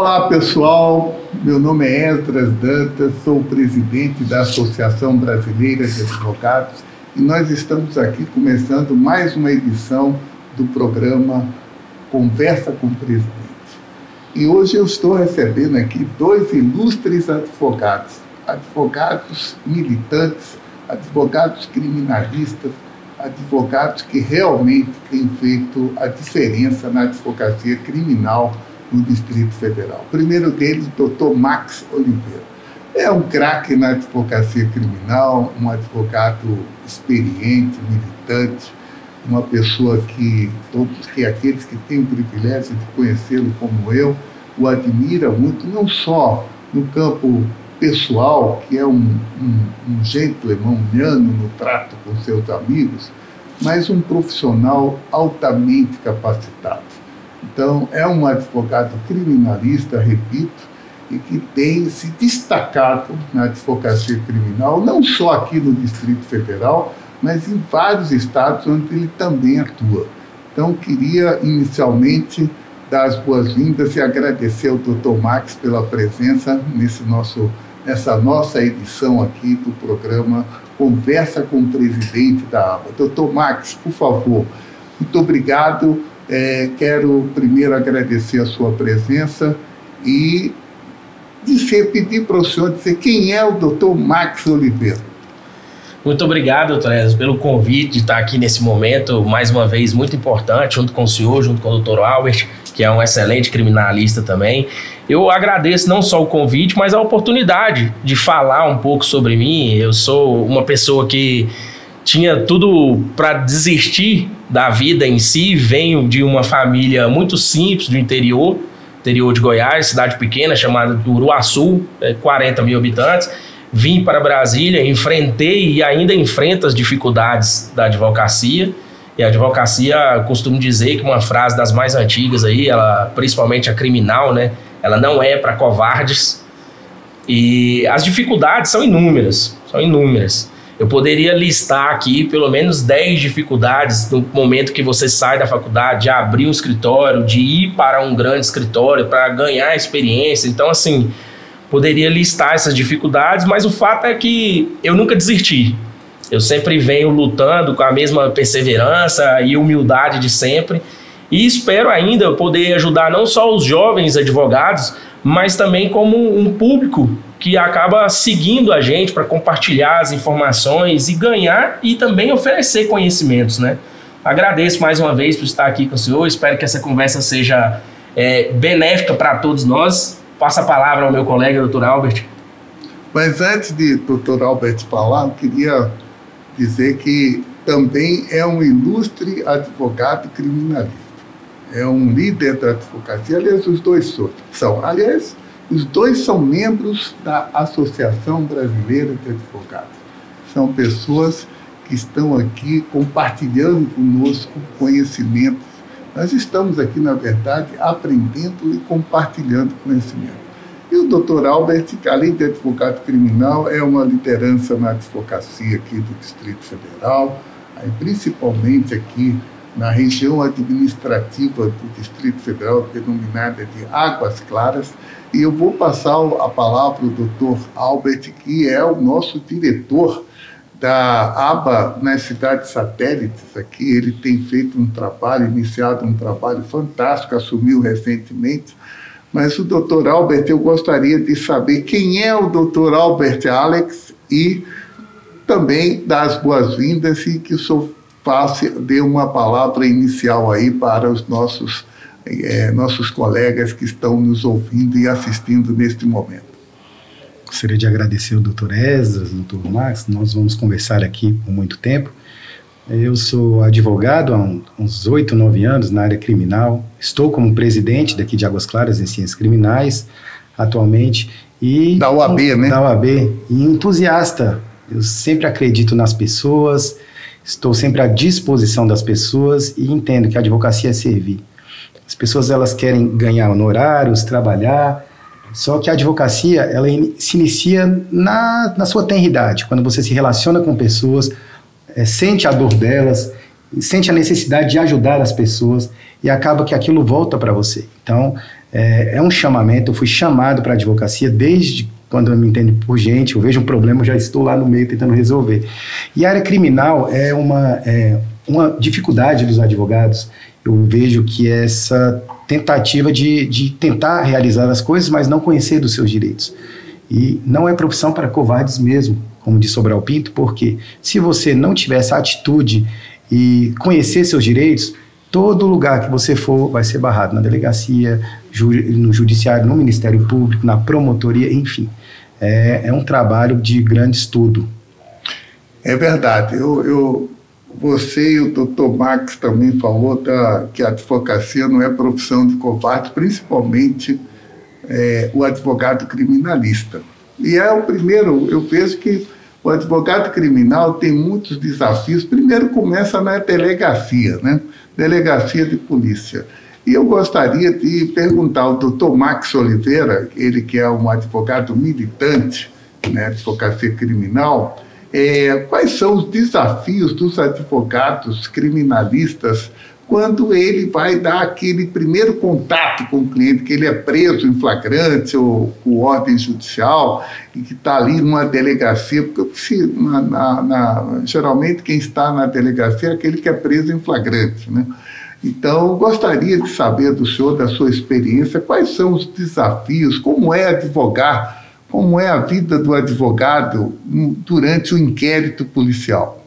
Olá pessoal, meu nome é Esdras Dantas, sou o presidente da Associação Brasileira de Advogados e nós estamos aqui começando mais uma edição do programa Conversa com o Presidente. E hoje eu estou recebendo aqui dois ilustres advogados, advogados militantes, advogados criminalistas, advogados que realmente têm feito a diferença na advocacia criminal no Distrito Federal. O primeiro deles, o Dr. Max Oliveira. É um craque na advocacia criminal, um advogado experiente, militante, uma pessoa que aqueles que têm o privilégio de conhecê-lo como eu, o admira muito, não só no campo pessoal, que é um gentleman humano no trato com seus amigos, mas um profissional altamente capacitado. Então, é um advogado criminalista, repito, e que tem se destacado na advocacia criminal, não só aqui no Distrito Federal, mas em vários estados onde ele também atua. Então, queria inicialmente dar as boas-vindas e agradecer ao Dr. Max pela presença nessa nossa edição aqui do programa Conversa com o Presidente da ABA. Dr. Max, por favor, muito obrigado. Quero primeiro agradecer a sua presença e pedir para o senhor dizer quem é o Dr. Max Oliveira. Muito obrigado, doutor Esdras, pelo convite de estar aqui nesse momento, mais uma vez, muito importante, junto com o senhor, junto com o doutor Albert, que é um excelente criminalista também. Eu agradeço não só o convite, mas a oportunidade de falar um pouco sobre mim. Eu sou uma pessoa que tinha tudo para desistir da vida em si, venho de uma família muito simples do interior de Goiás, cidade pequena chamada Uruaçu, 40 mil habitantes. Vim para Brasília, enfrentei e ainda enfrento as dificuldades da advocacia. E a advocacia, eu costumo dizer que uma frase das mais antigas aí, ela, principalmente a criminal, né, ela não é para covardes. E as dificuldades são inúmeras, Eu poderia listar aqui pelo menos 10 dificuldades no momento que você sai da faculdade, de abrir um escritório, de ir para um grande escritório, para ganhar experiência. Então, assim, poderia listar essas dificuldades, mas o fato é que eu nunca desisti. Eu sempre venho lutando com a mesma perseverança e humildade de sempre. E espero ainda poder ajudar não só os jovens advogados, mas também como um público que acaba seguindo a gente para compartilhar as informações e ganhar e também oferecer conhecimentos, né? Agradeço mais uma vez por estar aqui com o senhor, espero que essa conversa seja benéfica para todos nós. Passo a palavra ao meu colega, Dr. Albert. Mas antes de Dr. Albert falar, eu queria dizer que também é um ilustre advogado criminalista. É um líder da advocacia, aliás, os dois são. Aliás, os dois são membros da Associação Brasileira de Advogados. São pessoas que estão aqui compartilhando conosco conhecimentos. Nós estamos aqui, na verdade, aprendendo e compartilhando conhecimento. E o Dr. Albert, além de advogado criminal, é uma liderança na advocacia aqui do Distrito Federal, principalmente aqui na região administrativa do Distrito Federal, denominada de Águas Claras. E eu vou passar a palavra ao Dr. Albert, que é o nosso diretor da ABA nas cidades satélites aqui. Ele tem feito iniciado um trabalho fantástico, assumiu recentemente. Mas o Dr. Albert, eu gostaria de saber quem é o Dr. Albert Alex e também dar as boas-vindas e que o senhor dê uma palavra inicial aí para os nossos colegas que estão nos ouvindo e assistindo neste momento. Gostaria de agradecer ao Dr. Esdras, ao Dr. Max. Nós vamos conversar aqui por muito tempo. Eu sou advogado há uns 8, 9 anos na área criminal. Estou como presidente daqui de Águas Claras em Ciências Criminais atualmente. Da UAB, né? Da UAB. E entusiasta. Eu sempre acredito nas pessoas, estou sempre à disposição das pessoas e entendo que a advocacia é servir. As pessoas, elas querem ganhar honorários, trabalhar, só que a advocacia, ela se inicia na sua tenridade, quando você se relaciona com pessoas, sente a dor delas, sente a necessidade de ajudar as pessoas e acaba que aquilo volta para você. Então, É um chamamento, eu fui chamado para a advocacia desde quando eu me entendo por gente, eu vejo um problema, eu já estou lá no meio tentando resolver. E a área criminal é uma dificuldade dos advogados. Eu vejo que essa tentativa de tentar realizar as coisas, mas não conhecer dos seus direitos. E não é profissão para covardes mesmo, como diz Sobral Pinto, porque se você não tiver essa atitude e conhecer seus direitos, todo lugar que você for vai ser barrado, na delegacia, no judiciário, no Ministério Público, na promotoria, enfim. É um trabalho de grande estudo. É verdade. Você e o doutor Max também falou que a advocacia não é profissão de covarde, principalmente o advogado criminalista. E é o primeiro, eu vejo que o advogado criminal tem muitos desafios. Primeiro começa na delegacia, né? Delegacia de polícia. E eu gostaria de perguntar ao doutor Max Oliveira, ele que é um advogado militante, né, advocacia criminal, quais são os desafios dos advogados criminalistas quando ele vai dar aquele primeiro contato com o cliente, que ele é preso em flagrante ou com ordem judicial e que está ali numa delegacia, porque geralmente quem está na delegacia é aquele que é preso em flagrante, né? Então, gostaria de saber do senhor, da sua experiência, quais são os desafios, como é advogar, como é a vida do advogado durante o inquérito policial.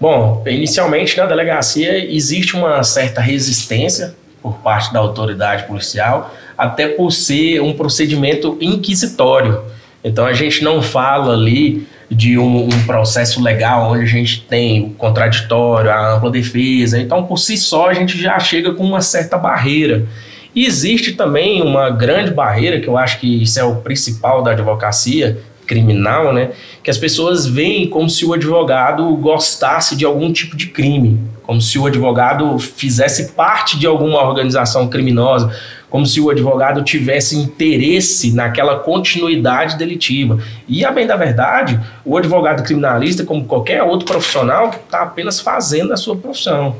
Bom, inicialmente na delegacia existe uma certa resistência por parte da autoridade policial, até por ser um procedimento inquisitório. Então a gente não fala ali de um processo legal onde a gente tem o contraditório, a ampla defesa. Então por si só a gente já chega com uma certa barreira. E existe também uma grande barreira, que eu acho que isso é o principal da advocacia criminal, né? Que as pessoas veem como se o advogado gostasse de algum tipo de crime, como se o advogado fizesse parte de alguma organização criminosa, como se o advogado tivesse interesse naquela continuidade delitiva. E, a bem da verdade, o advogado criminalista, como qualquer outro profissional, está apenas fazendo a sua profissão.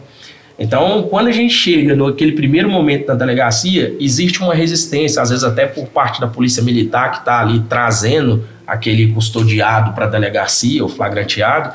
Então, quando a gente chega naquele primeiro momento na delegacia, existe uma resistência, às vezes até por parte da polícia militar que está ali trazendo aquele custodiado para a delegacia, o flagranteado,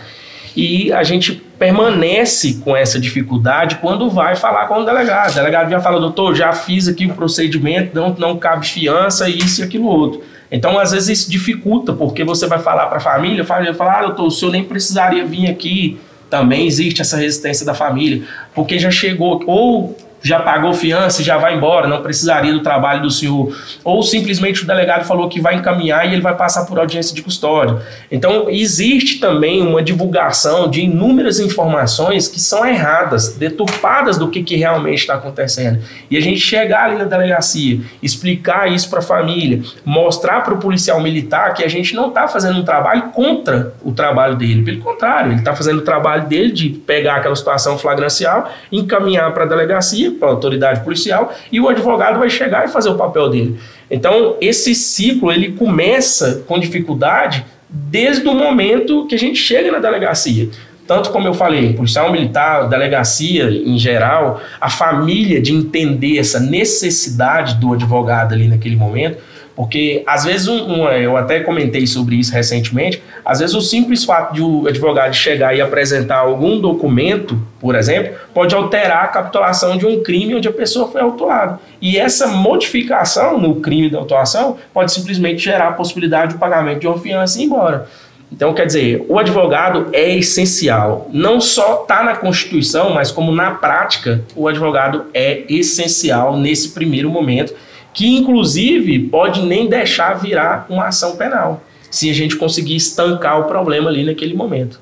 e a gente permanece com essa dificuldade quando vai falar com o delegado. O delegado já fala, doutor, já fiz aqui o procedimento, não cabe fiança, isso e aquilo outro. Então, às vezes isso dificulta, porque você vai falar para a família fala, doutor, o senhor nem precisaria vir aqui. Também existe essa resistência da família, porque já chegou, ou já pagou fiança e já vai embora, não precisaria do trabalho do senhor, ou simplesmente o delegado falou que vai encaminhar e ele vai passar por audiência de custódia. Então, existe também uma divulgação de inúmeras informações que são erradas, deturpadas do que realmente está acontecendo. E a gente chegar ali na delegacia, explicar isso para a família, mostrar para o policial militar que a gente não está fazendo um trabalho contra o trabalho dele, pelo contrário, ele está fazendo o trabalho dele de pegar aquela situação flagrancial, encaminhar para a delegacia, para a autoridade policial, e o advogado vai chegar e fazer o papel dele. Então, esse ciclo, ele começa com dificuldade desde o momento que a gente chega na delegacia. Tanto como eu falei, policial militar, delegacia em geral, a família de entender essa necessidade do advogado ali naquele momento, porque às vezes, eu até comentei sobre isso recentemente, às vezes o simples fato de o advogado chegar e apresentar algum documento, por exemplo, pode alterar a capitulação de um crime onde a pessoa foi autuada. E essa modificação no crime da autuação pode simplesmente gerar a possibilidade de pagamento de uma fiança e ir embora. Então, quer dizer, o advogado é essencial. Não só está na Constituição, mas como na prática, o advogado é essencial nesse primeiro momento, que inclusive pode nem deixar virar uma ação penal, se a gente conseguir estancar o problema ali naquele momento.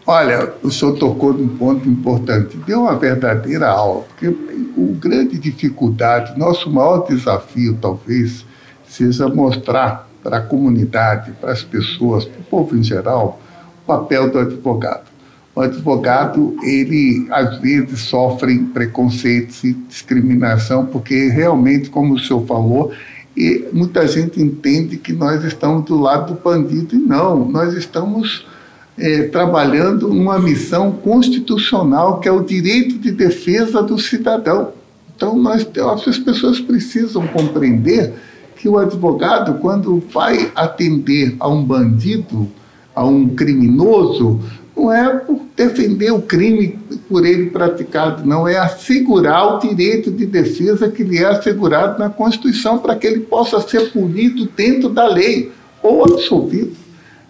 Olha, o senhor tocou num ponto importante, deu uma verdadeira aula, porque a grande dificuldade, nosso maior desafio talvez, seja mostrar para a comunidade, para as pessoas, para o povo em geral, o papel do advogado. O advogado, ele às vezes sofre preconceitos e discriminação, porque realmente, como o senhor falou, muita gente entende que nós estamos do lado do bandido, e não, nós estamos trabalhando numa missão constitucional, que é o direito de defesa do cidadão. Então, as pessoas precisam compreender que o advogado, quando vai atender a um bandido, a um criminoso, não é por defender o crime por ele praticado, não, é assegurar o direito de defesa que lhe é assegurado na Constituição para que ele possa ser punido dentro da lei ou absolvido.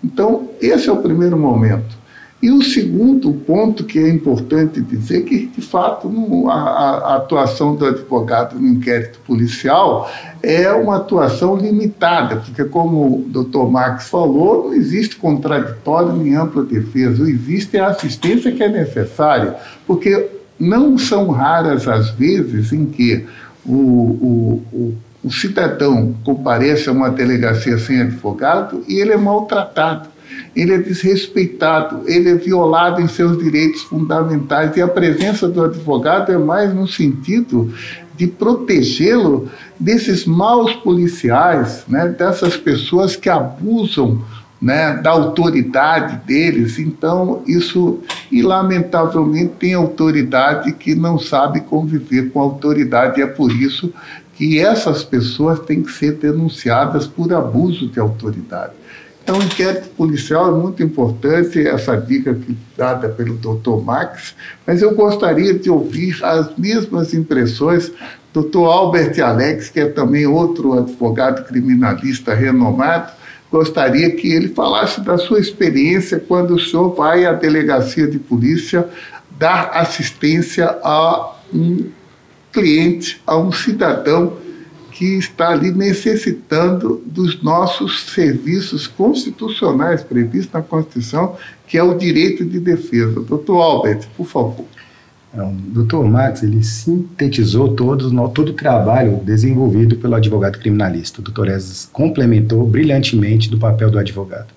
Então, esse é o primeiro momento. E o segundo ponto que é importante dizer que, de fato, a atuação do advogado no inquérito policial é uma atuação limitada, porque, como o doutor Max falou, não existe contraditório nem ampla defesa, existe a assistência que é necessária, porque não são raras as vezes em que o cidadão comparece a uma delegacia sem advogado e ele é maltratado. Ele é desrespeitado, ele é violado em seus direitos fundamentais, e a presença do advogado é mais no sentido de protegê-lo desses maus policiais, né, dessas pessoas que abusam, né, da autoridade deles. Então, isso, e lamentavelmente, tem autoridade que não sabe conviver com a autoridade, e é por isso que essas pessoas têm que ser denunciadas por abuso de autoridade. Então, o inquérito policial é muito importante, essa dica dada pelo Dr. Max, mas eu gostaria de ouvir as mesmas impressões do Dr. Albert Alex, que é também outro advogado criminalista renomado. Gostaria que ele falasse da sua experiência quando o senhor vai à delegacia de polícia dar assistência a um cliente, a um cidadão que está ali necessitando dos nossos serviços constitucionais previstos na Constituição, que é o direito de defesa. Doutor Albert, por favor. O doutor Max, ele sintetizou todo o trabalho desenvolvido pelo advogado criminalista. O doutor Ezas complementou brilhantemente do papel do advogado.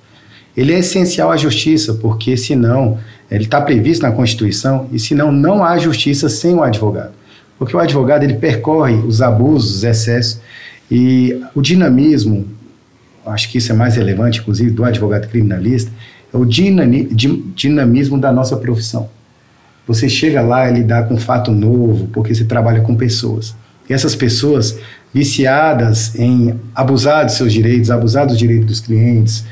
Ele é essencial à justiça, porque senão, ele está previsto na Constituição, e senão não há justiça sem o advogado. Porque o advogado, ele percorre os abusos, os excessos, e o dinamismo, acho que isso é mais relevante, inclusive, do advogado criminalista, é o dinamismo da nossa profissão. Você chega lá e lidar com um fato novo, porque você trabalha com pessoas. E essas pessoas viciadas em abusar dos seus direitos, abusar dos direitos dos clientes,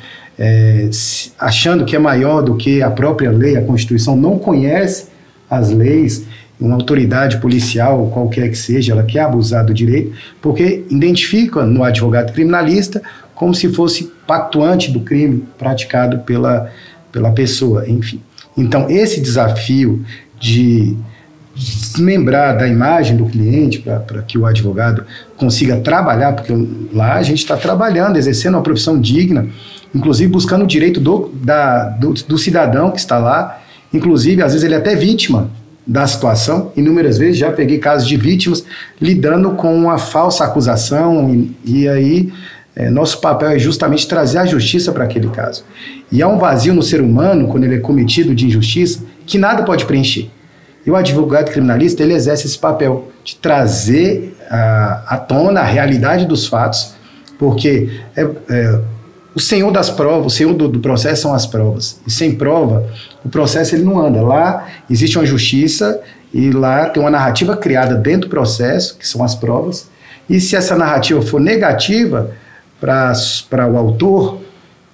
achando que é maior do que a própria lei, a Constituição, não conhece as leis. Uma autoridade policial, qualquer que seja, ela quer abusar do direito, porque identifica no advogado criminalista como se fosse pactuante do crime praticado pela pessoa, enfim. Então, esse desafio de desmembrar da imagem do cliente para que o advogado consiga trabalhar, porque lá a gente está trabalhando, exercendo uma profissão digna, inclusive buscando o direito do cidadão que está lá, inclusive, às vezes ele é até vítima da situação. Inúmeras vezes já peguei casos de vítimas lidando com uma falsa acusação, e aí nosso papel é justamente trazer a justiça para aquele caso. E há um vazio no ser humano, quando ele é cometido de injustiça, que nada pode preencher. E o advogado criminalista, ele exerce esse papel de trazer à tona a realidade dos fatos, porque o senhor das provas, o senhor do processo são as provas. E sem prova, o processo ele não anda. Lá existe uma justiça e lá tem uma narrativa criada dentro do processo, que são as provas. E se essa narrativa for negativa para o autor,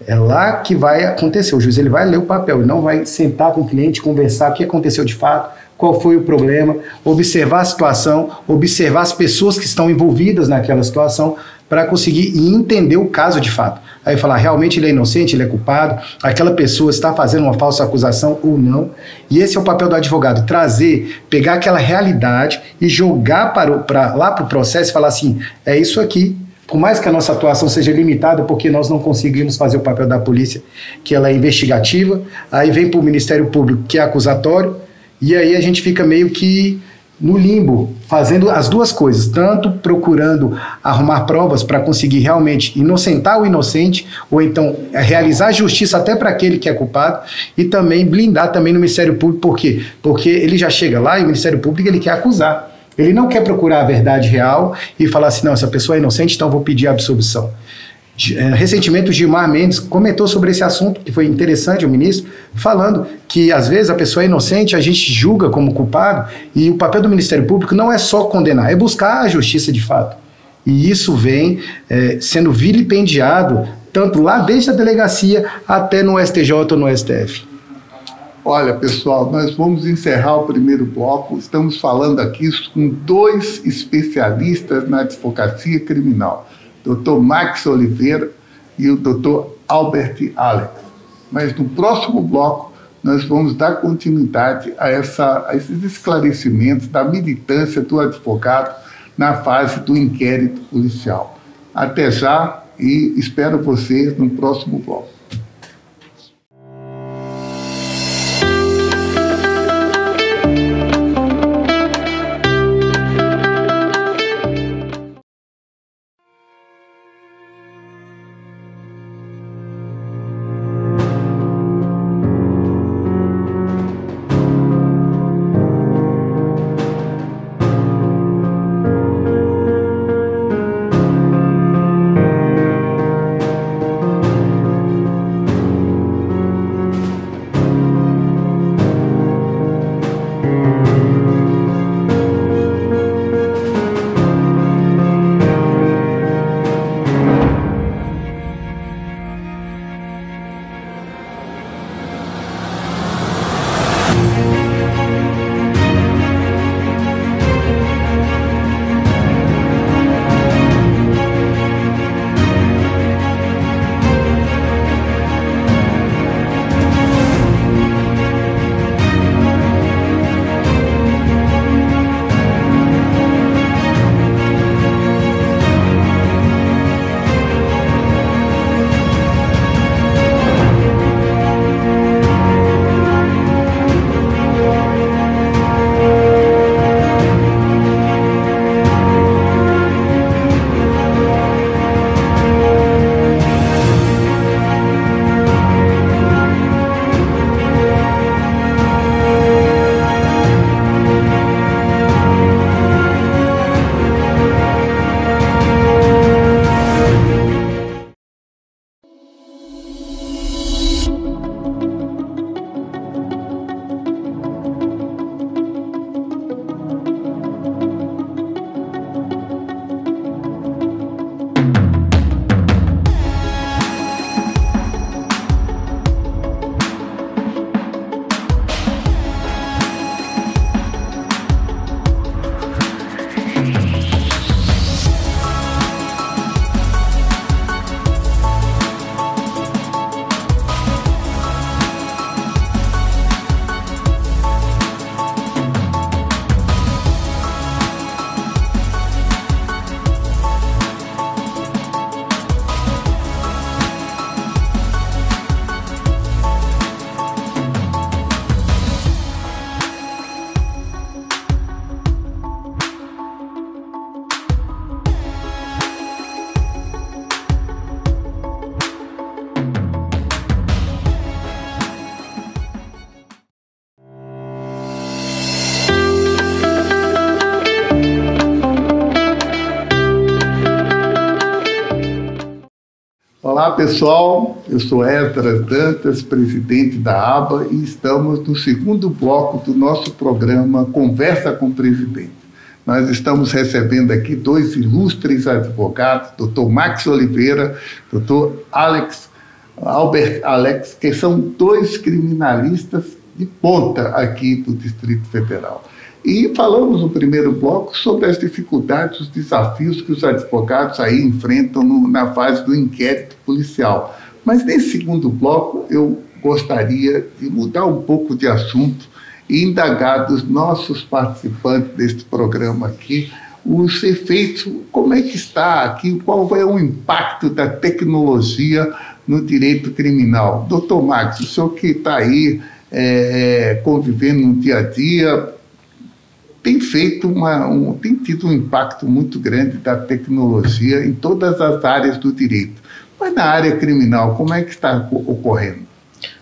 é lá que vai acontecer. O juiz ele vai ler o papel, ele não vai sentar com o cliente, conversar o que aconteceu de fato, qual foi o problema, observar a situação, observar as pessoas que estão envolvidas naquela situação para conseguir entender o caso de fato. Aí falar, realmente ele é inocente, ele é culpado, aquela pessoa está fazendo uma falsa acusação ou não. E esse é o papel do advogado, pegar aquela realidade e jogar lá para o processo e falar assim, é isso aqui. Por mais que a nossa atuação seja limitada, porque nós não conseguimos fazer o papel da polícia, que ela é investigativa, aí vem para o Ministério Público, que é acusatório, e aí a gente fica meio que no limbo, fazendo as duas coisas, tanto procurando arrumar provas para conseguir realmente inocentar o inocente, ou então realizar justiça até para aquele que é culpado, e também blindar também no Ministério Público. Por quê? Porque ele já chega lá e o Ministério Público ele quer acusar. Ele não quer procurar a verdade real e falar assim, não, essa pessoa é inocente, então vou pedir a absolvição. Recentemente o Gilmar Mendes comentou sobre esse assunto, que foi interessante, o ministro, falando que às vezes a pessoa é inocente, a gente julga como culpado, e o papel do Ministério Público não é só condenar, é buscar a justiça de fato. E isso vem sendo vilipendiado, tanto lá desde a delegacia até no STJ ou no STF. Olha, pessoal, nós vamos encerrar o primeiro bloco. Estamos falando aqui com 2 especialistas na advocacia criminal, Dr. Max Oliveira e o Dr. Albert Alex. Mas no próximo bloco nós vamos dar continuidade a esses esclarecimentos da militância do advogado na fase do inquérito policial. Até já e espero vocês no próximo bloco. Olá pessoal, eu sou Esdras Dantas, presidente da ABA, e estamos no segundo bloco do nosso programa Conversa com o Presidente. Nós estamos recebendo aqui dois ilustres advogados, Dr. Max Oliveira, Dr. Albert Alex, que são dois criminalistas de ponta aqui do Distrito Federal. E falamos no primeiro bloco sobre as dificuldades, os desafios que os advogados aí enfrentam na fase do inquérito policial. Mas nesse segundo bloco eu gostaria de mudar um pouco de assunto e indagar dos nossos participantes deste programa aqui os efeitos, como é que está aqui, qual é o impacto da tecnologia no direito criminal. Doutor Max, o senhor que está aí convivendo no dia a dia, tem tem tido um impacto muito grande da tecnologia em todas as áreas do direito. Mas na área criminal, como é que está ocorrendo?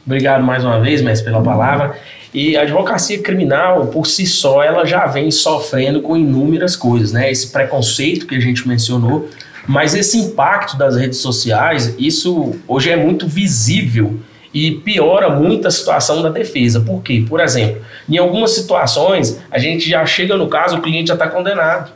Obrigado mais uma vez, mestre, pela palavra. E a advocacia criminal, por si só, ela já vem sofrendo com inúmeras coisas, né? Esse preconceito que a gente mencionou, Mas esse impacto das redes sociais, isso hoje é muito visível e piora muito a situação da defesa. Por quê? Por exemplo, em algumas situações, a gente já chega no caso, o cliente já está condenado,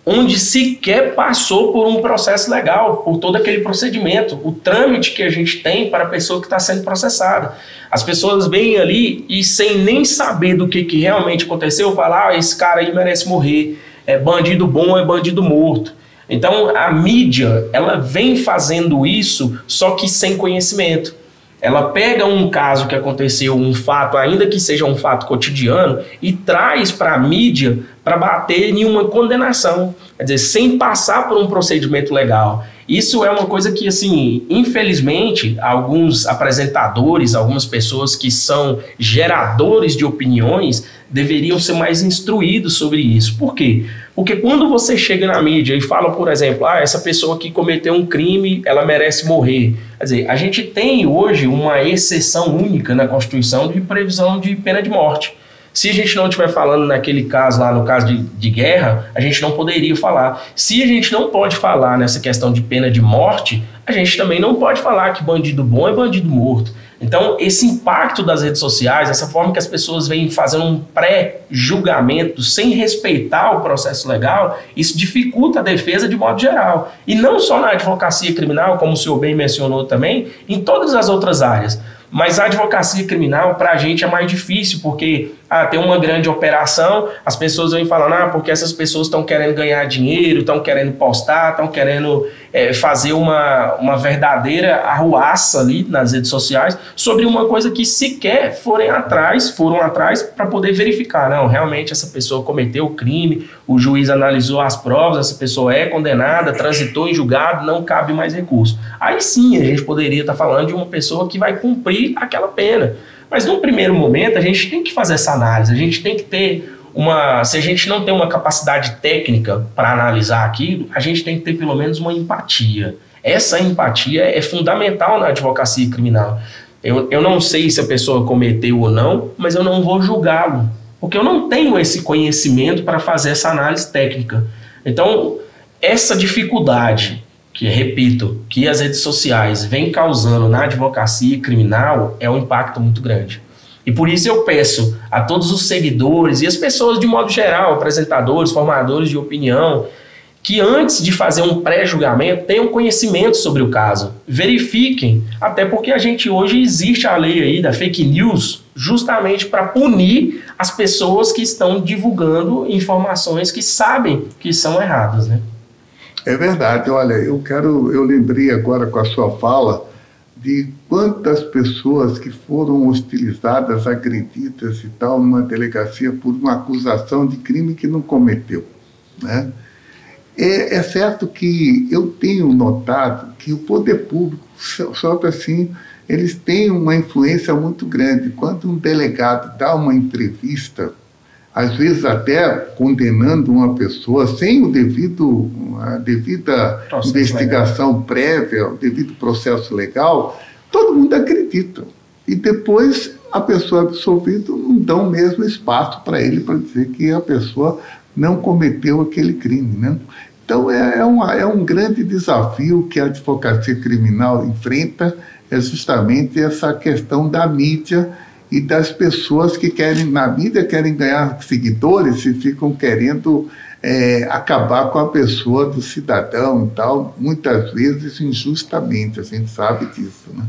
onde sequer passou por um processo legal, por todo aquele procedimento, o trâmite que a gente tem para a pessoa que está sendo processada. As pessoas vêm ali e sem nem saber do que realmente aconteceu, falam, esse cara aí merece morrer, é bandido bom, é bandido morto. Então a mídia, ela vem fazendo isso, só que sem conhecimento. Ela pega um caso que aconteceu, um fato, ainda que seja um fato cotidiano, e traz para a mídia para bater em uma condenação, quer dizer, sem passar por um procedimento legal. Isso é uma coisa que, assim, infelizmente, alguns apresentadores, algumas pessoas que são geradores de opiniões, deveriam ser mais instruídos sobre isso. Por quê? Porque quando você chega na mídia e fala, por exemplo, essa pessoa que cometeu um crime, ela merece morrer. Quer dizer, a gente tem hoje uma exceção única na Constituição de previsão de pena de morte. Se a gente não estiver falando naquele caso lá, no caso de guerra, a gente não poderia falar. Se a gente não pode falar nessa questão de pena de morte, a gente também não pode falar que bandido bom é bandido morto. Então, esse impacto das redes sociais, essa forma que as pessoas vêm fazendo um pré-julgamento sem respeitar o processo legal, isso dificulta a defesa de modo geral. E não só na advocacia criminal, como o senhor bem mencionou também, em todas as outras áreas. Mas a advocacia criminal, para a gente, é mais difícil, porque tem uma grande operação, as pessoas vêm falando, porque essas pessoas estão querendo ganhar dinheiro, estão querendo postar, estão querendo fazer uma verdadeira arruaça ali nas redes sociais sobre uma coisa que sequer foram atrás para poder verificar. Não, realmente essa pessoa cometeu o crime, o juiz analisou as provas, essa pessoa é condenada, transitou em julgado, não cabe mais recurso. Aí sim a gente poderia estar falando de uma pessoa que vai cumprir aquela pena. Mas num primeiro momento a gente tem que fazer essa análise, a gente tem que ter se a gente não tem uma capacidade técnica para analisar aquilo, a gente tem que ter pelo menos uma empatia. Essa empatia é fundamental na advocacia criminal. Eu não sei se a pessoa cometeu ou não, mas eu não vou julgá-lo, porque eu não tenho esse conhecimento para fazer essa análise técnica. Então, essa dificuldade, que, repito, que as redes sociais vêm causando na advocacia criminal é um impacto muito grande. E por isso eu peço a todos os seguidores e as pessoas de modo geral, apresentadores, formadores de opinião, que antes de fazer um pré-julgamento tenham conhecimento sobre o caso. Verifiquem, até porque a gente hoje existe a lei aí da fake news justamente para punir as pessoas que estão divulgando informações que sabem que são erradas, né? É verdade. Olha, eu lembrei agora com a sua fala de quantas pessoas que foram hostilizadas, agredidas e tal, numa delegacia por uma acusação de crime que não cometeu, né? É certo que eu tenho notado que o poder público, só que assim, eles têm uma influência muito grande. Quando um delegado dá uma entrevista, às vezes até condenando uma pessoa sem a devida investigação prévia, o devido processo legal, todo mundo acredita. E depois a pessoa absolvida não dá o mesmo espaço para ele para dizer que a pessoa não cometeu aquele crime, né? Então é um grande desafio que a advocacia criminal enfrenta, é justamente essa questão da mídia e das pessoas que na mídia querem ganhar seguidores e ficam querendo acabar com a pessoa do cidadão e tal, muitas vezes injustamente, a gente sabe disso, né?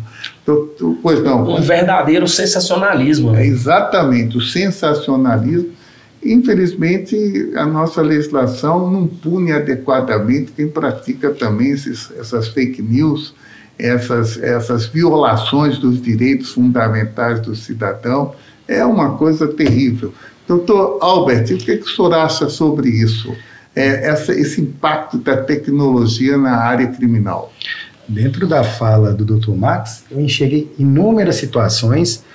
Pois não. Um verdadeiro sensacionalismo. Né? Exatamente, o sensacionalismo. Infelizmente, a nossa legislação não pune adequadamente quem pratica também essas fake news, essas violações dos direitos fundamentais do cidadão. É uma coisa terrível. Doutor Albert, o que o senhor acha sobre isso? Esse impacto da tecnologia na área criminal? Dentro da fala do Dr. Max, eu enxerguei inúmeras situações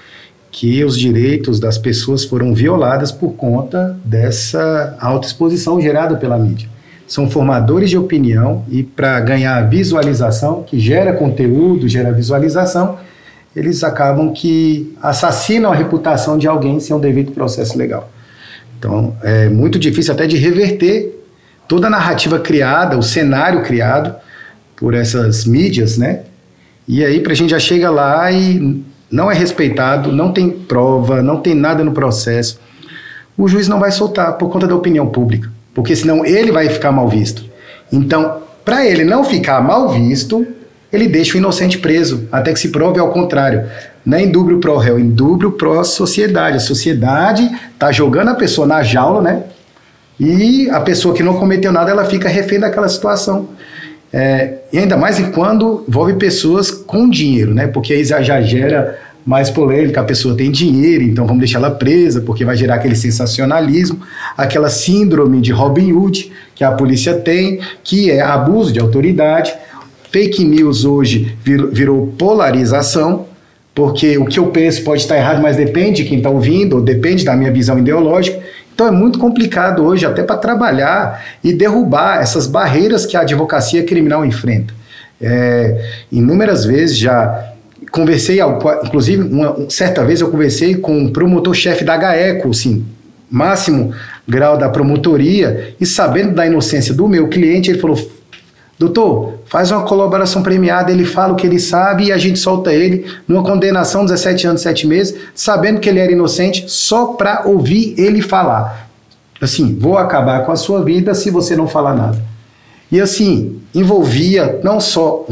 que os direitos das pessoas foram violadas por conta dessa autoexposição gerada pela mídia. São formadores de opinião e para ganhar visualização, que gera conteúdo, gera visualização, eles acabam que assassinam a reputação de alguém sem um devido processo legal. Então, é muito difícil até de reverter toda a narrativa criada, o cenário criado por essas mídias, né? E aí a gente já chega lá e não é respeitado, não tem prova, não tem nada no processo. O juiz não vai soltar por conta da opinião pública, porque senão ele vai ficar mal visto. Então, para ele não ficar mal visto, ele deixa o inocente preso, até que se prove ao contrário. Não é indúbio pró réu, indúbio pró sociedade. A sociedade está jogando a pessoa na jaula, né? E a pessoa que não cometeu nada, ela fica refém daquela situação. E ainda mais quando envolve pessoas com dinheiro, né? Porque aí já gera mais polêmica, a pessoa tem dinheiro, então vamos deixar ela presa, porque vai gerar aquele sensacionalismo, aquela síndrome de Robin Hood que a polícia tem, que é abuso de autoridade. Fake news hoje virou polarização, porque o que eu penso pode estar errado, mas depende de quem está ouvindo, ou depende da minha visão ideológica. Então é muito complicado hoje até para trabalhar e derrubar essas barreiras que a advocacia criminal enfrenta. Inúmeras vezes já conversei, inclusive certa vez eu conversei com o promotor-chefe da GAECO, assim, máximo grau da promotoria, e sabendo da inocência do meu cliente, ele falou: doutor, faz uma colaboração premiada, ele fala o que ele sabe e a gente solta ele numa condenação de 17 anos, 7 meses, sabendo que ele era inocente, só para ouvir ele falar. Assim, vou acabar com a sua vida se você não falar nada. E assim, envolvia não só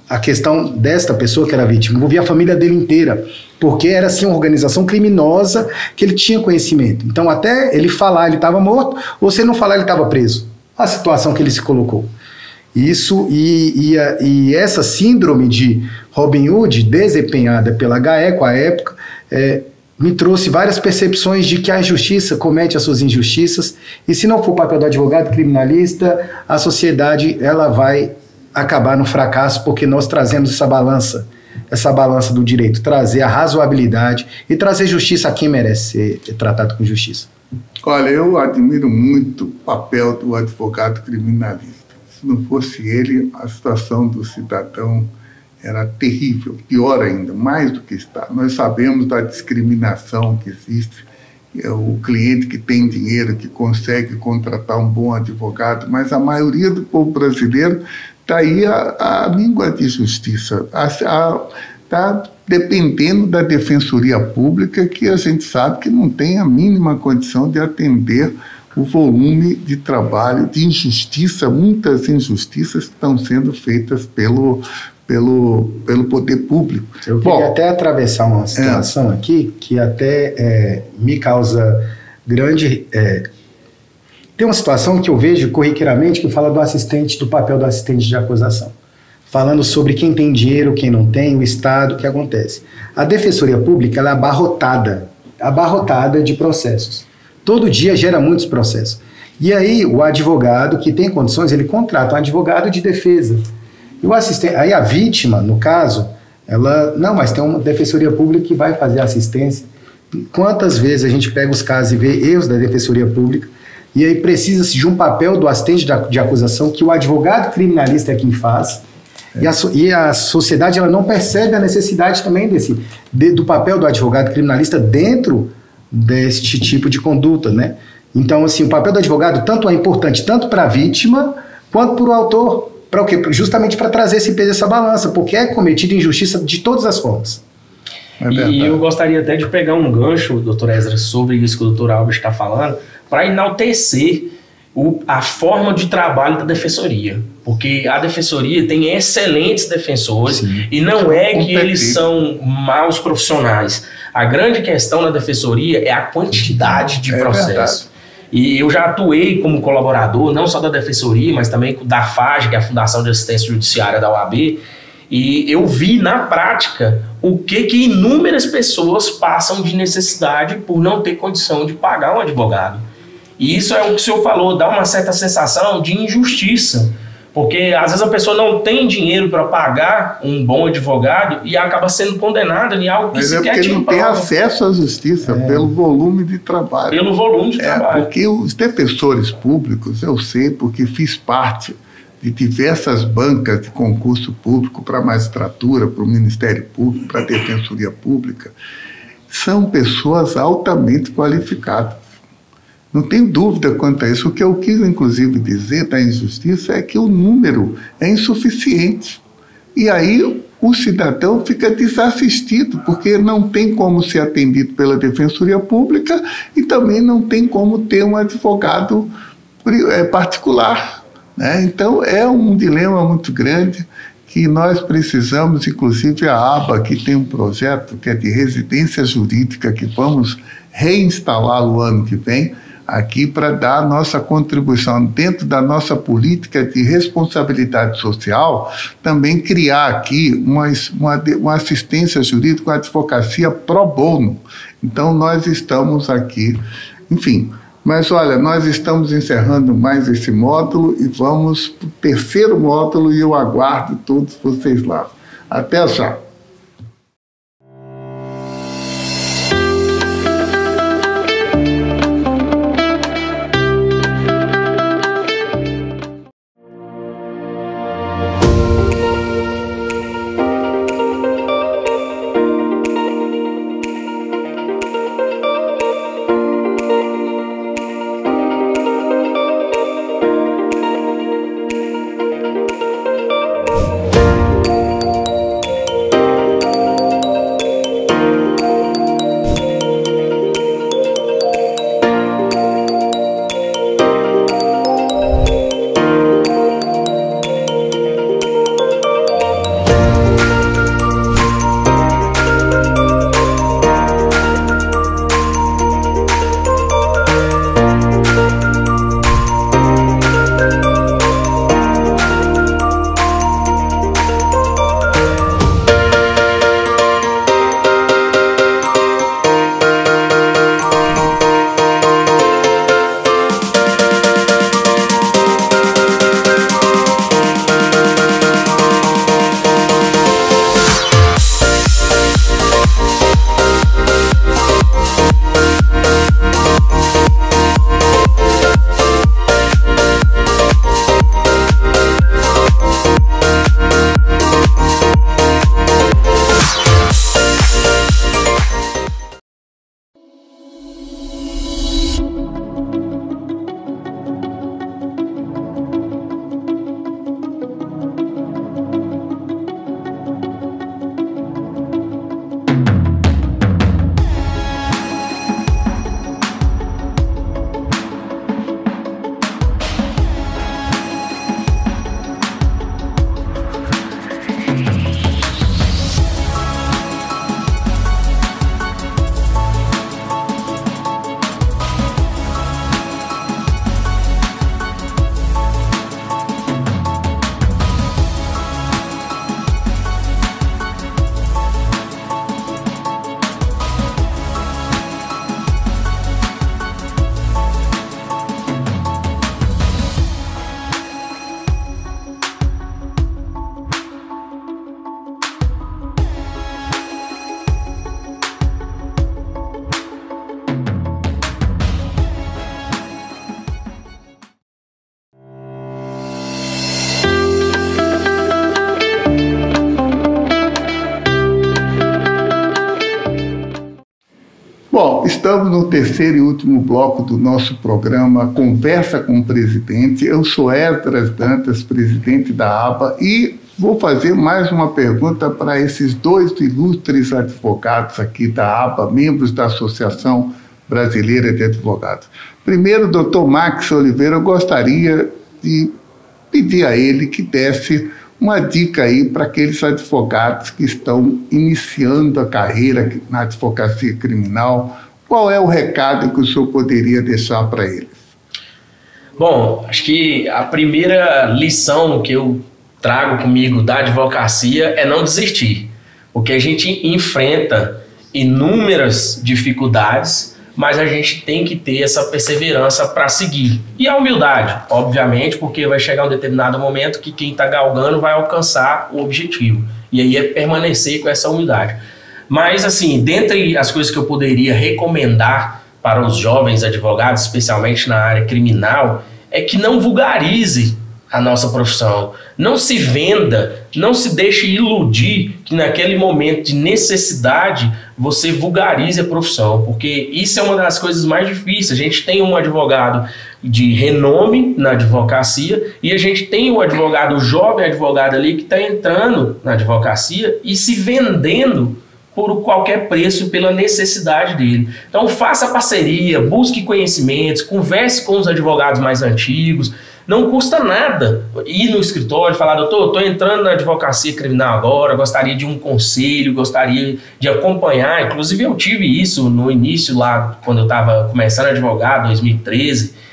a questão desta pessoa que era vítima, envolvia a família dele inteira, porque era assim uma organização criminosa que ele tinha conhecimento. Então até ele falar ele estava morto, ou se ele não falar ele estava preso. A situação que ele se colocou. Isso e essa síndrome de Robin Hood, desempenhada pela GAECO à época, me trouxe várias percepções de que a justiça comete as suas injustiças, e se não for o papel do advogado criminalista, a sociedade ela vai acabar no fracasso, porque nós trazemos essa balança do direito, trazer a razoabilidade e trazer justiça a quem merece ser tratado com justiça. Olha, eu admiro muito o papel do advogado criminalista. Se não fosse ele, a situação do cidadão era terrível, pior ainda, mais do que está. Nós sabemos da discriminação que existe, o cliente que tem dinheiro, que consegue contratar um bom advogado, mas a maioria do povo brasileiro está aí a míngua de justiça, está dependendo da defensoria pública, que a gente sabe que não tem a mínima condição de atender o volume de trabalho, de injustiça, muitas injustiças estão sendo feitas pelo poder público. Eu queria até atravessar uma situação aqui que até me causa grande... Tem uma situação que eu vejo corriqueiramente que fala do papel do assistente de acusação, falando sobre quem tem dinheiro, quem não tem, o Estado, o que acontece. A Defensoria Pública ela é abarrotada de processos. Todo dia gera muitos processos. E aí o advogado que tem condições, ele contrata um advogado de defesa. E o assistente, aí a vítima, no caso, mas tem uma Defensoria Pública que vai fazer assistência. Quantas vezes a gente pega os casos e vê erros da Defensoria Pública, e aí precisa-se de um papel do assistente de acusação que o advogado criminalista é quem faz, e a sociedade ela não percebe a necessidade também do papel do advogado criminalista dentro deste tipo de conduta, né? Então, assim, o papel do advogado tanto é importante tanto para a vítima quanto para o autor, para o quê? Justamente para trazer esse peso, essa balança, porque é cometida injustiça de todas as formas. E eu gostaria até de pegar um gancho, doutor Ezra, sobre isso que o doutor Albert está falando, para enaltecer a forma de trabalho da defensoria, porque a defensoria tem excelentes defensores. Sim. E não é que eles são maus profissionais. A grande questão na defensoria é a quantidade de processos. E eu já atuei como colaborador, não só da defensoria, mas também da FAGE, que é a Fundação de Assistência Judiciária da OAB, e eu vi na prática o que inúmeras pessoas passam de necessidade por não ter condição de pagar um advogado. E isso é o que o senhor falou, dá uma certa sensação de injustiça, porque às vezes a pessoa não tem dinheiro para pagar um bom advogado e acaba sendo condenada em algo que sequer tinha. Porque não tem acesso à justiça pelo volume de trabalho. Pelo volume de trabalho. Porque os defensores públicos, eu sei, porque fiz parte de diversas bancas de concurso público para a magistratura, para o Ministério Público, para a Defensoria Pública, são pessoas altamente qualificadas. Não tenho dúvida quanto a isso. O que eu quis, inclusive, dizer da injustiça é que o número é insuficiente. E aí o cidadão fica desassistido, porque não tem como ser atendido pela Defensoria Pública e também não tem como ter um advogado particular, né? Então, é um dilema muito grande que nós precisamos, inclusive a ABA, que tem um projeto que é de residência jurídica, que vamos reinstalá-lo ano que vem, aqui para dar a nossa contribuição dentro da nossa política de responsabilidade social, também criar aqui uma assistência jurídica, uma advocacia pro bono. Então, nós estamos aqui, enfim. Mas, olha, nós estamos encerrando mais esse módulo e vamos para o terceiro módulo e eu aguardo todos vocês lá. Até já! Bom, estamos no terceiro e último bloco do nosso programa Conversa com o Presidente. Eu sou Esdras Dantas, presidente da ABA, e vou fazer mais uma pergunta para esses dois ilustres advogados aqui da ABA, membros da Associação Brasileira de Advogados. Primeiro, doutor Max Oliveira, eu gostaria de pedir a ele que desse uma dica aí para aqueles advogados que estão iniciando a carreira na advocacia criminal. Qual é o recado que o senhor poderia deixar para eles? Bom, acho que a primeira lição que eu trago comigo da advocacia é não desistir, porque a gente enfrenta inúmeras dificuldades, mas a gente tem que ter essa perseverança para seguir. E a humildade, obviamente, porque vai chegar um determinado momento que quem está galgando vai alcançar o objetivo. E aí é permanecer com essa humildade. Mas, assim, dentre as coisas que eu poderia recomendar para os jovens advogados, especialmente na área criminal, é que não vulgarize a nossa profissão. Não se venda, não se deixe iludir que naquele momento de necessidade você vulgarize a profissão, porque isso é uma das coisas mais difíceis. A gente tem um advogado de renome na advocacia e a gente tem um advogado, jovem advogado ali que está entrando na advocacia e se vendendo por qualquer preço, pela necessidade dele. Então faça parceria, busque conhecimentos, converse com os advogados mais antigos. Não custa nada ir no escritório e falar: doutor, estou entrando na advocacia criminal agora, gostaria de um conselho, gostaria de acompanhar. Inclusive eu tive isso no início lá, quando eu estava começando a advogar, 2013.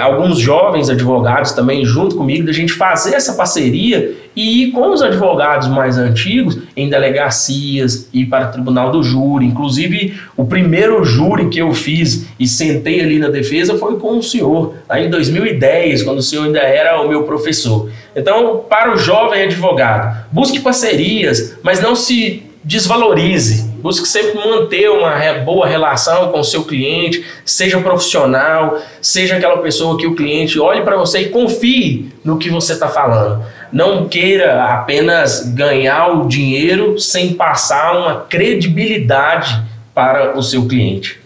Alguns jovens advogados também junto comigo, da gente fazer essa parceria e ir com os advogados mais antigos em delegacias, ir para o tribunal do júri. Inclusive, o primeiro júri que eu fiz e sentei ali na defesa foi com o senhor, lá em 2010, quando o senhor ainda era o meu professor. Então, para o jovem advogado, busque parcerias, mas não se desvalorize. Busque sempre manter uma boa relação com o seu cliente, seja profissional, seja aquela pessoa que o cliente olhe para você e confie no que você está falando. Não queira apenas ganhar o dinheiro sem passar uma credibilidade para o seu cliente.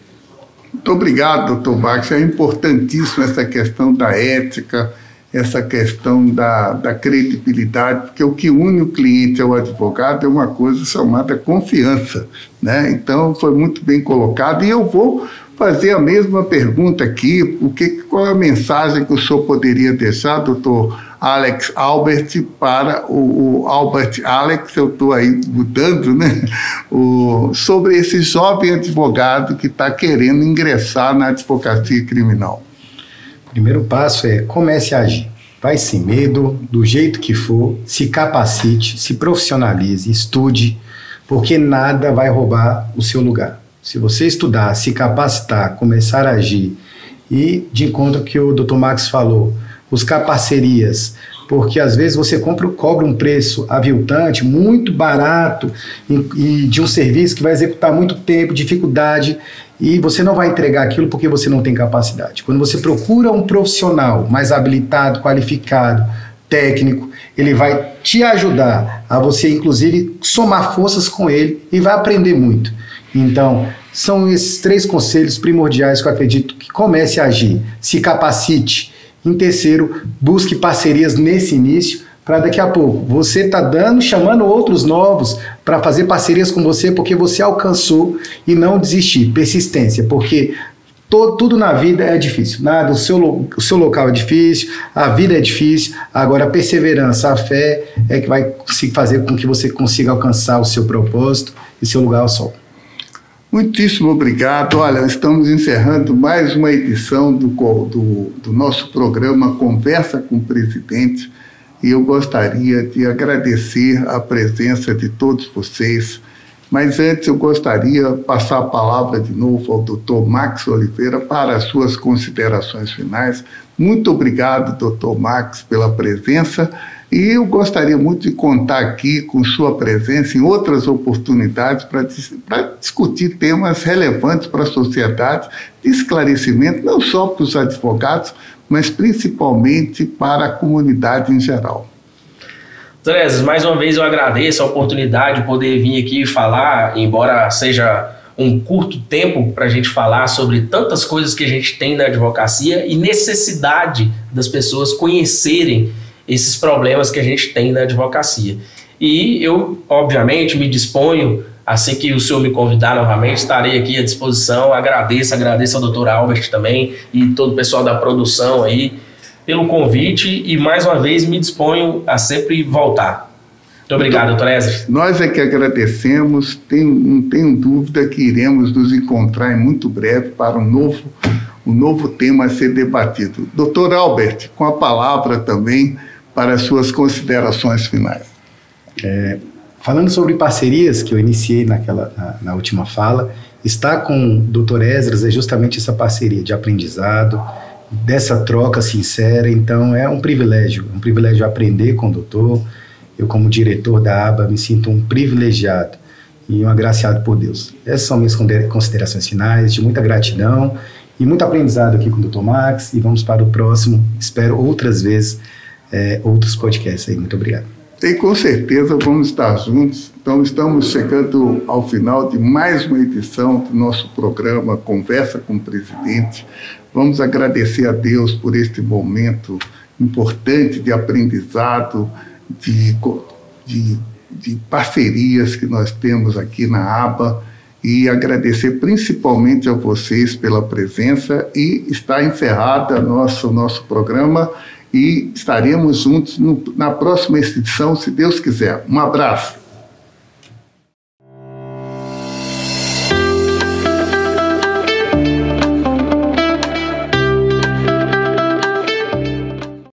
Muito obrigado, doutor Max. É importantíssima essa questão da ética, essa questão da credibilidade, porque o que une o cliente ao advogado é uma coisa chamada confiança, né? Então, foi muito bem colocado. E eu vou fazer a mesma pergunta aqui: qual é a mensagem que o senhor poderia deixar, doutor Alex Albert, para o Albert Alex, eu estou aí mudando, né? Sobre esse jovem advogado que está querendo ingressar na advocacia criminal? O primeiro passo é: comece a agir. Vai sem medo, do jeito que for, se capacite, se profissionalize, estude, porque nada vai roubar o seu lugar. Se você estudar, se capacitar, começar a agir, e de encontro ao que o Dr. Max falou, buscar parcerias, porque às vezes você cobra um preço aviltante, muito barato, e de um serviço que vai executar muito tempo, dificuldade, e você não vai entregar aquilo porque você não tem capacidade. Quando você procura um profissional mais habilitado, qualificado, técnico, ele vai te ajudar a você, inclusive, somar forças com ele e vai aprender muito. Então, são esses 3 conselhos primordiais que eu acredito que comece a agir. Se capacite. Em terceiro, busque parcerias nesse início, para daqui a pouco você tá chamando outros novos para fazer parcerias com você, porque você alcançou, e não desistir. Persistência, porque tudo na vida é difícil. O seu local é difícil, a vida é difícil. Agora a perseverança, a fé é que vai fazer com que você consiga alcançar o seu propósito e seu lugar ao sol. Muitíssimo obrigado. Olha, estamos encerrando mais uma edição do nosso programa Conversa com o Presidente, e eu gostaria de agradecer a presença de todos vocês. Mas antes eu gostaria de passar a palavra de novo ao Dr. Max Oliveira para as suas considerações finais. Muito obrigado, Dr. Max, pela presença. E eu gostaria muito de contar aqui com sua presença em outras oportunidades para discutir temas relevantes para a sociedade, de esclarecimento, não só para os advogados, mas principalmente para a comunidade em geral. Tereza, mais uma vez eu agradeço a oportunidade de poder vir aqui falar, embora seja um curto tempo para a gente falar sobre tantas coisas que a gente tem na advocacia e necessidade das pessoas conhecerem esses problemas que a gente tem na advocacia. E eu, obviamente, me disponho, assim que o senhor me convidar novamente, estarei aqui à disposição. Agradeço ao Dr. Albert também e todo o pessoal da produção aí pelo convite, e mais uma vez me disponho a sempre voltar. Muito obrigado, doutor Ezra. Nós é que agradecemos, não tenho dúvida que iremos nos encontrar em muito breve para um novo tema a ser debatido. Doutor Albert, com a palavra também para as suas considerações finais. Falando sobre parcerias, que eu iniciei na última fala, estar com o Dr. Esdras é justamente essa parceria de aprendizado, dessa troca sincera. Então é um privilégio aprender com o doutor. Eu, como diretor da ABA, me sinto um privilegiado e um agraciado por Deus. Essas são minhas considerações finais, de muita gratidão e muito aprendizado aqui com o Dr. Max, e vamos para o próximo, espero outras vezes, outros podcasts aí. Muito obrigado. E com certeza vamos estar juntos. Então, estamos chegando ao final de mais uma edição do nosso programa Conversa com o Presidente. Vamos agradecer a Deus por este momento importante de aprendizado, de parcerias que nós temos aqui na ABA, e agradecer principalmente a vocês pela presença, e está encerrado nosso programa, e estaremos juntos na próxima edição, se Deus quiser. Um abraço.